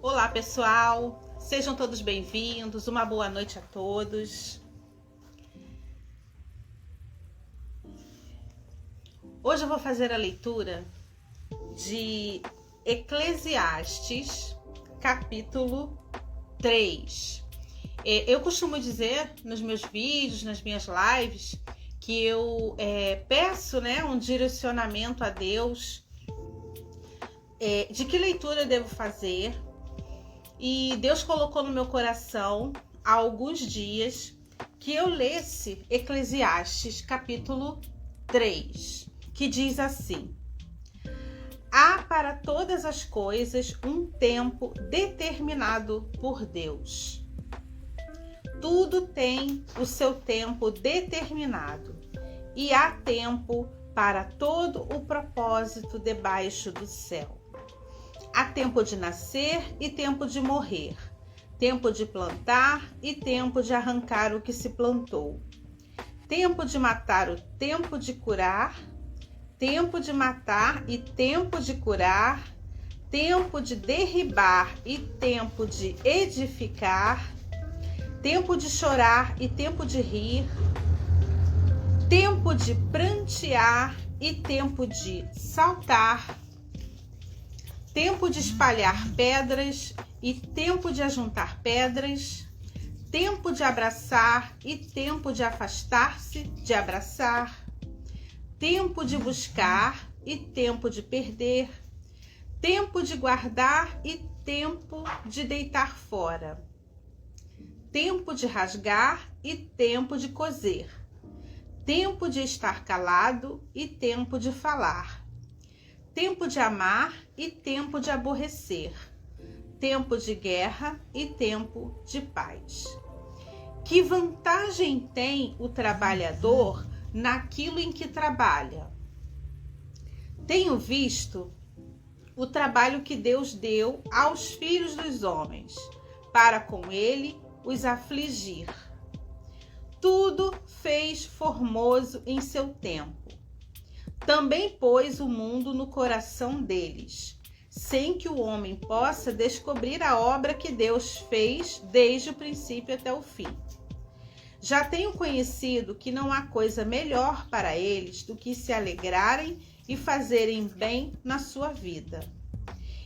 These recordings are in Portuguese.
Olá, pessoal! Sejam todos bem-vindos, uma boa noite a todos. Hoje eu vou fazer a leitura de Eclesiastes, capítulo 3. Eu costumo dizer nos meus vídeos, nas minhas lives, que eu peço um direcionamento a Deus de que leitura eu devo fazer. E Deus colocou no meu coração há alguns dias que eu lesse Eclesiastes capítulo 3, que diz assim: há para todas as coisas um tempo determinado por Deus. Tudo tem o seu tempo determinado e há tempo para todo o propósito debaixo do céu. Há tempo de nascer e tempo de morrer, tempo de plantar e tempo de arrancar o que se plantou, tempo de matar o tempo de curar, tempo de matar e tempo de curar, tempo de derribar e tempo de edificar, tempo de chorar e tempo de rir, tempo de prantear e tempo de saltar, tempo de espalhar pedras e tempo de ajuntar pedras, tempo de abraçar e tempo de afastar-se de abraçar, tempo de buscar e tempo de perder, tempo de guardar e tempo de deitar fora, tempo de rasgar e tempo de coser, tempo de estar calado e tempo de falar, tempo de amar e tempo de aborrecer, tempo de guerra e tempo de paz. Que vantagem tem o trabalhador naquilo em que trabalha? Tenho visto o trabalho que Deus deu aos filhos dos homens, para com ele os afligir. Tudo fez formoso em seu tempo. Também pôs o mundo no coração deles, sem que o homem possa descobrir a obra que Deus fez desde o princípio até o fim. Já tenho conhecido que não há coisa melhor para eles do que se alegrarem e fazerem bem na sua vida.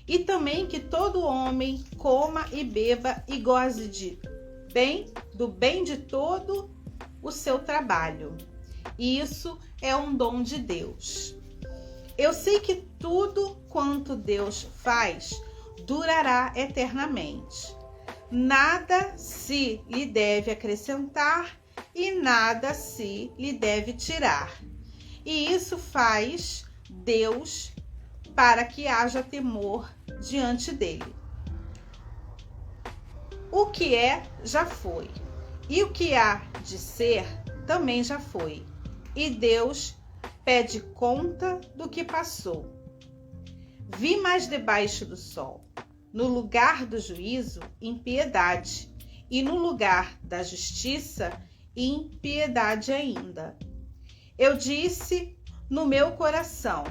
E também que todo homem coma e beba e goze do bem de todo o seu trabalho. Isso é um dom de Deus. Eu sei que tudo quanto Deus faz durará eternamente. Nada se lhe deve acrescentar e nada se lhe deve tirar. E isso faz Deus para que haja temor diante dele. O que é, já foi. E o que há de ser, também já foi. E Deus pede conta do que passou. Vi mais debaixo do sol, no lugar do juízo, impiedade, e no lugar da justiça, impiedade ainda. Eu disse no meu coração: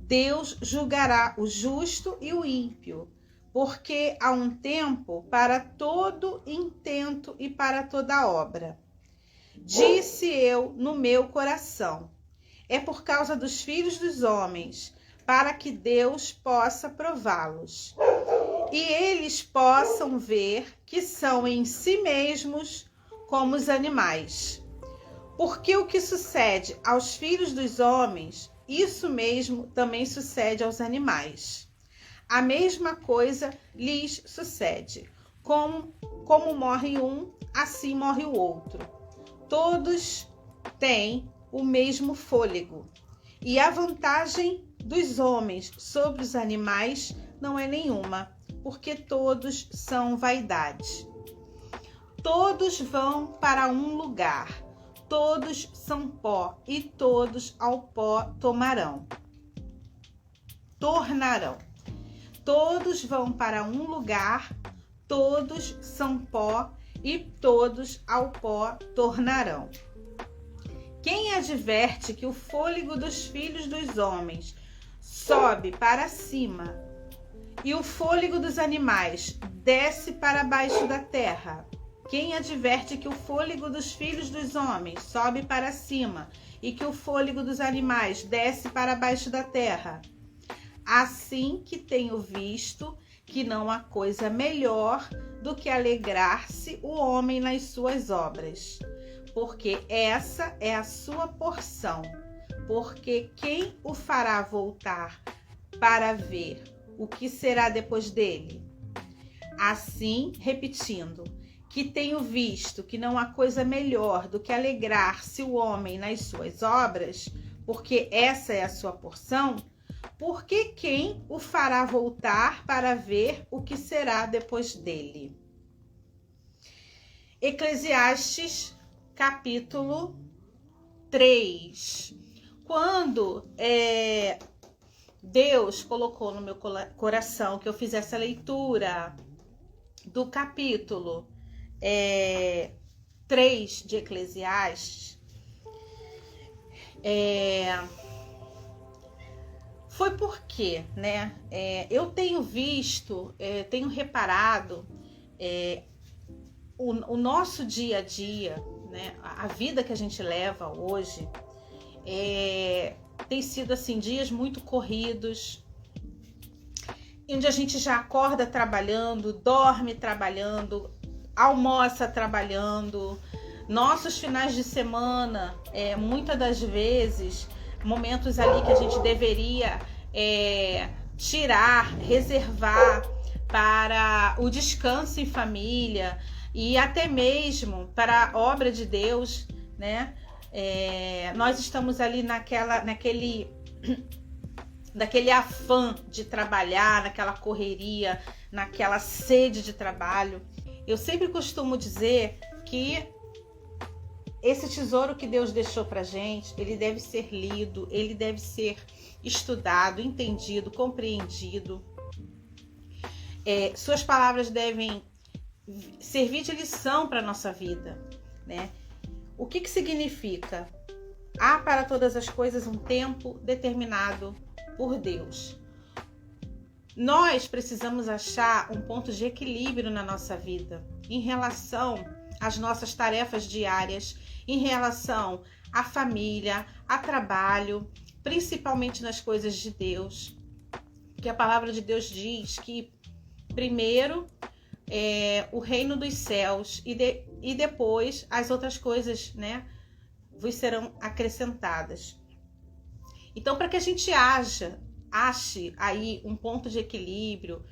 Deus julgará o justo e o ímpio, porque há um tempo para todo intento e para toda obra. Disse eu no meu coração: é por causa dos filhos dos homens, para que Deus possa prová-los, e eles possam ver que são em si mesmos como os animais. Porque o que sucede aos filhos dos homens, isso mesmo também sucede aos animais. A mesma coisa lhes sucede. Como morre um, assim morre o outro. Todos têm o mesmo fôlego, e a vantagem dos homens sobre os animais não é nenhuma, porque todos são vaidade. Todos vão para um lugar, todos são pó, e todos ao pó tornarão. Todos vão para um lugar, todos são pó, e todos ao pó tornarão. Quem adverte que o fôlego dos filhos dos homens sobe para cima E o fôlego dos animais desce para baixo da terra. Quem adverte que o fôlego dos filhos dos homens sobe para cima e que o fôlego dos animais desce para baixo da terra? Assim que tenho visto que não há coisa melhor do que alegrar-se o homem nas suas obras, porque essa é a sua porção. Porque quem o fará voltar para ver o que será depois dele? Assim, repetindo, que tenho visto que não há coisa melhor do que alegrar-se o homem nas suas obras, porque essa é a sua porção, porque quem o fará voltar para ver o que será depois dele? Eclesiastes, capítulo 3. Quando Deus colocou no meu coração que eu fizesse a leitura do capítulo 3 de Eclesiastes, foi porque, né, eu tenho visto, tenho reparado o nosso dia a dia, né, a vida que a gente leva hoje, tem sido assim, dias muito corridos, onde a gente já acorda trabalhando, dorme trabalhando, almoça trabalhando. Nossos finais de semana, muitas das vezes, momentos ali que a gente deveria tirar, reservar para o descanso em família e até mesmo para a obra de Deus, né? Nós estamos ali naquele afã de trabalhar, naquela correria, naquela sede de trabalho. Eu sempre costumo dizer que esse tesouro que Deus deixou pra gente, ele deve ser lido, ele deve ser estudado, entendido, compreendido. Suas palavras devem servir de lição para a nossa vida, né? O que significa? Há para todas as coisas um tempo determinado por Deus. Nós precisamos achar um ponto de equilíbrio na nossa vida em relação às nossas tarefas diárias, em relação à família, a trabalho, principalmente nas coisas de Deus. Que a palavra de Deus diz que primeiro o reino dos céus e depois as outras coisas, né, vos serão acrescentadas. Então, para que a gente ache aí um ponto de equilíbrio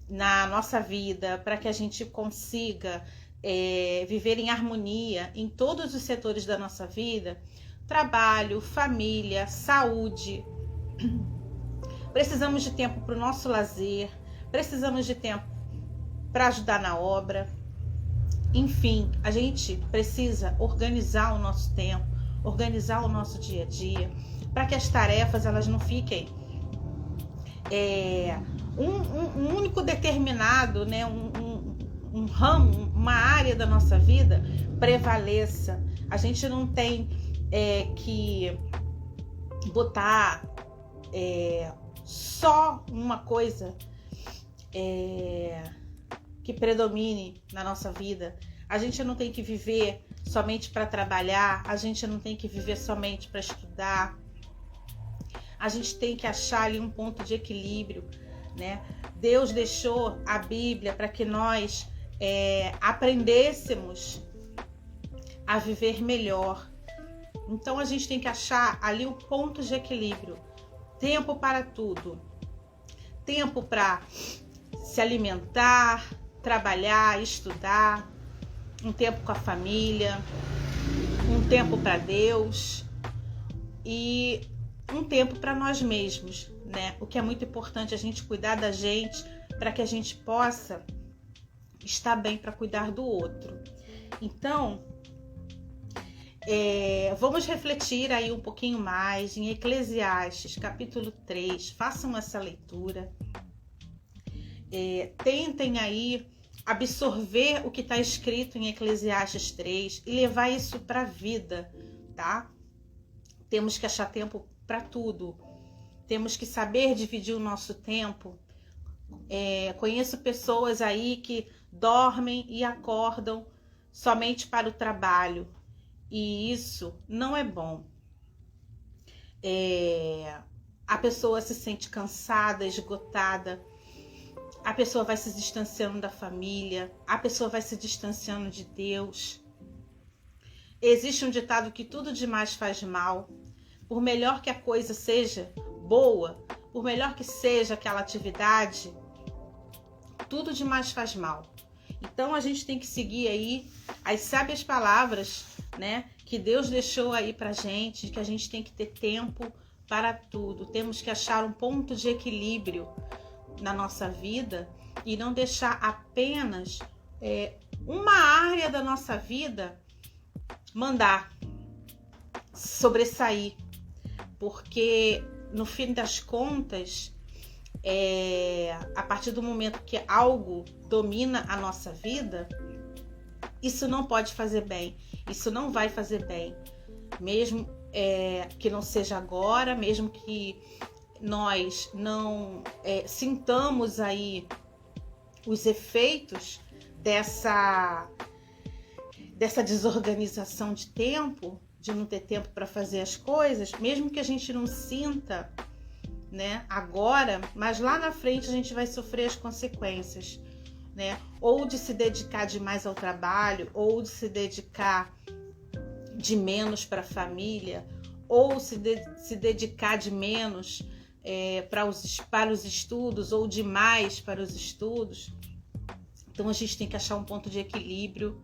na nossa vida, para que a gente consiga viver em harmonia em todos os setores da nossa vida, trabalho, família, saúde, precisamos de tempo para o nosso lazer, precisamos de tempo para ajudar na obra. Enfim, a gente precisa organizar o nosso tempo, organizar o nosso dia a dia, para que as tarefas elas não fiquem um único determinado, né, um ramo, uma área da nossa vida prevaleça. A gente não tem que botar só uma coisa que predomine na nossa vida. A gente não tem que viver somente para trabalhar, a gente não tem que viver somente para estudar. A gente tem que achar ali um ponto de equilíbrio, né? Deus deixou a Bíblia para que nós aprendêssemos a viver melhor. Então a gente tem que achar ali o ponto de equilíbrio. Tempo para tudo. Tempo para se alimentar, trabalhar, estudar, um tempo com a família, um tempo para Deus e um tempo para nós mesmos, né? O que é muito importante, a gente cuidar da gente para que a gente possa estar bem para cuidar do outro. Então, vamos refletir aí um pouquinho mais em Eclesiastes, capítulo 3, façam essa leitura. Tentem aí absorver o que está escrito em Eclesiastes 3 e levar isso para a vida, tá? Temos que achar tempo para tudo. Temos que saber dividir o nosso tempo Conheço pessoas aí que dormem e acordam somente para o trabalho, e isso não é bom. A pessoa se sente cansada, esgotada, a pessoa vai se distanciando da família, a pessoa vai se distanciando de Deus. Existe um ditado que tudo demais faz mal. Por melhor que a coisa seja boa, por melhor que seja aquela atividade, tudo demais faz mal. Então a gente tem que seguir aí as sábias palavras, né, que Deus deixou aí pra gente, que a gente tem que ter tempo para tudo. Temos que achar um ponto de equilíbrio na nossa vida e não deixar apenas uma área da nossa vida mandar sobressair, porque no fim das contas, a partir do momento que algo domina a nossa vida, isso não pode fazer bem, isso não vai fazer bem, mesmo que não seja agora, mesmo que nós não sintamos aí os efeitos dessa desorganização de tempo, de não ter tempo para fazer as coisas, mesmo que a gente não sinta, né, agora, mas lá na frente a gente vai sofrer as consequências, né? Ou de se dedicar demais ao trabalho, ou de se dedicar de menos para a família, ou se dedicar de menos para os estudos, ou demais para os estudos. Então a gente tem que achar um ponto de equilíbrio,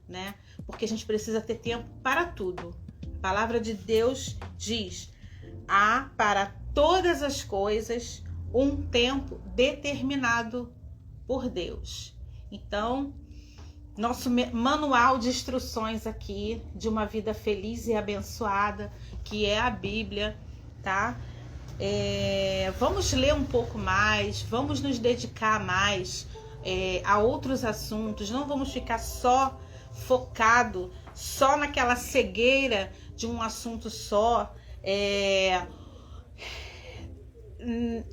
né? Porque a gente precisa ter tempo para tudo. A palavra de Deus diz: há para todas as coisas um tempo determinado por Deus. Então, nosso manual de instruções aqui de uma vida feliz e abençoada, que é a Bíblia, tá? Vamos ler um pouco mais, vamos nos dedicar mais a outros assuntos, não vamos ficar só focado só naquela cegueira de um assunto só.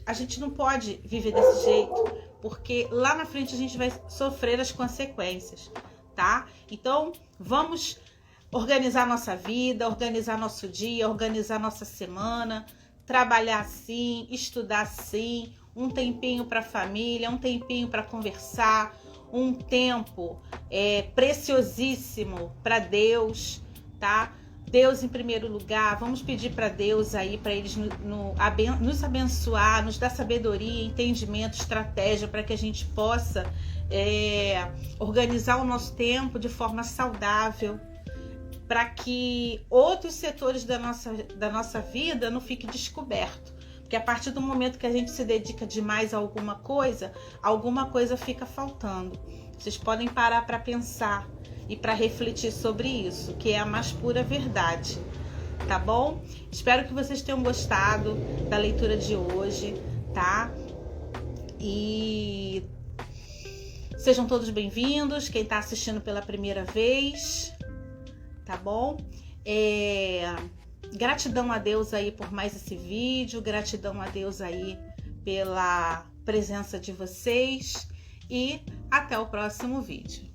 A gente não pode viver desse jeito, porque lá na frente a gente vai sofrer as consequências, tá? Então vamos organizar nossa vida, organizar nosso dia, organizar nossa semana, trabalhar sim, estudar sim, um tempinho para a família, um tempinho para conversar, um tempo preciosíssimo para Deus, tá? Deus em primeiro lugar. Vamos pedir para Deus aí, para eles nos abençoar, nos dar sabedoria, entendimento, estratégia, para que a gente possa organizar o nosso tempo de forma saudável, para que outros setores da nossa vida não fiquem descobertos. Porque a partir do momento que a gente se dedica demais a alguma coisa fica faltando. Vocês podem parar para pensar e para refletir sobre isso, que é a mais pura verdade, tá bom? Espero que vocês tenham gostado da leitura de hoje, tá? E sejam todos bem-vindos, quem está assistindo pela primeira vez, tá bom? Gratidão a Deus aí por mais esse vídeo, gratidão a Deus aí pela presença de vocês e até o próximo vídeo.